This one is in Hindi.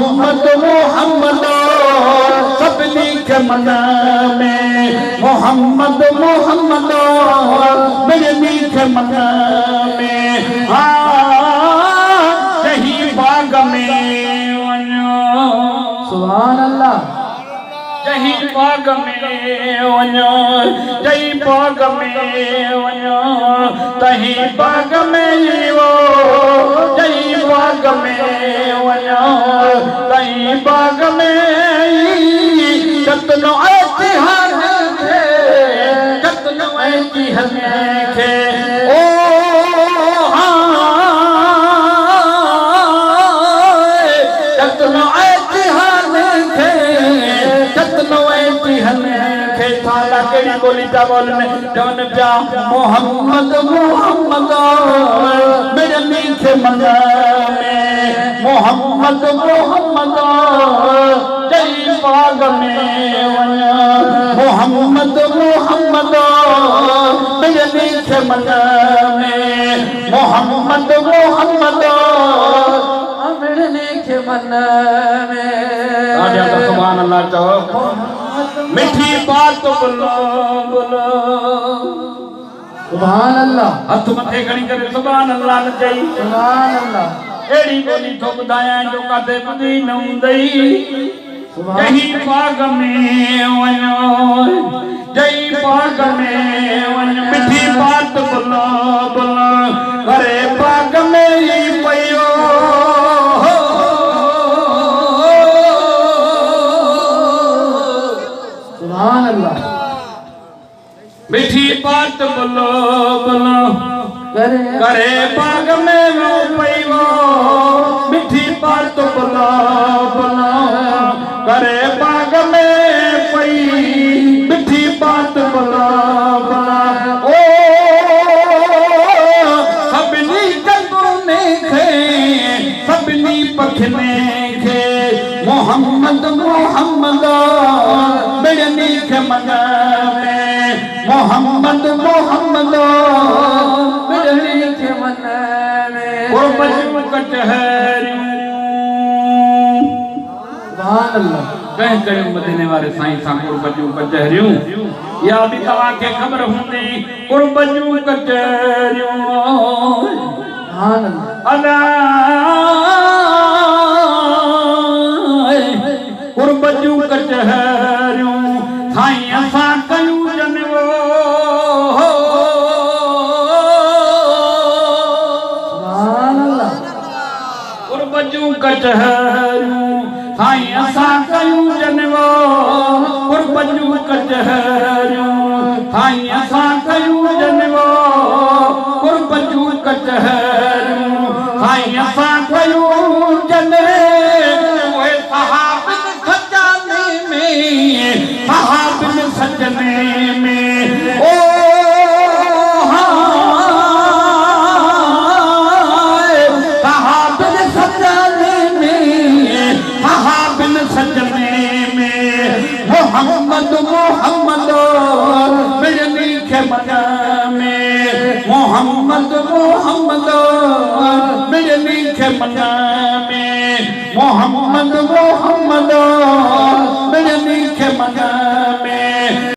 मोहम्मद मोहम्मद सभिनी के मन में मोहम्मद मोहम्मद बिजली के मन में यही बाग में सुभान अल्लाह यही बाग में वञो जही बाग में वञो तही बाग में वो जही बाग में वञो तही बाग में कतनो इतिहास थे कतनो इतिहास थे ओ कतनो इतिहास थे कतनो इतिहास थे थाला केड़ी बोली ता बोलने जौन जा मोहम्मद मोहम्मद मेरे मीठे मन में मोहम्मद मोहम्मद जय बाग में वञा मोहम्मद मोहम्मद मेरे मीठे मन में मोहम्मद मोहम्मद मेरे मीठे मन में आजा तो सुभान अल्लाह तो मीठी बात बोलो बोलो सुभान अल्लाह हथ मथे खणी करे सुभान अल्लाह न चई सुभान अल्लाह एड़ी बोली तो बुधाया जो काथे बुधी न हुंदई यही बाग में वञो जही बाग में वञ मिठी बात बोलो बोलो करे बाग में ही पयो सुभान अल्लाह मिठी बात बोलो बोलो करे बाग में वो पयो मिठी बात बोलो बोलो करे बाग में पई मिठी बात बोलो बोलो ओ सभिनी कल्पने खे सभिनी पखने खे मोहम्मद मोहम्मद बिजली के मन में मोहम्मद मोहम्मद बिजली के मन में वो बजू कचहरी सुभान अल्लाह कहीं कहीं मदीने वाले साईं सां कुर्बजू कचहरियूं या भी तव्हांखे ख़बर हूंदी कुर्बजू कचहरियूं सुभान अल्लाह कुर्बजू कचहरियूं साईं असां कयूं जनवो सुभान अल्लाह कुर्बजू कचहरियूं साईं असां कयूं जनवो कुर्बजू कचहरियूं साईं असां कयूं जनवो कुर्बजू कचहरियूं साईं असां कयूं जनवे ओए सहाबिन सजाने में सहाबिन सजने में ओ सहाबिन सजाने में सहाबिन सजने में मोहम्मद मोहम्मद बिजली के मन में मोहम्मद मोहम्मद बिजली के मन में मोहम्मद मोहम्मद बिजली के मन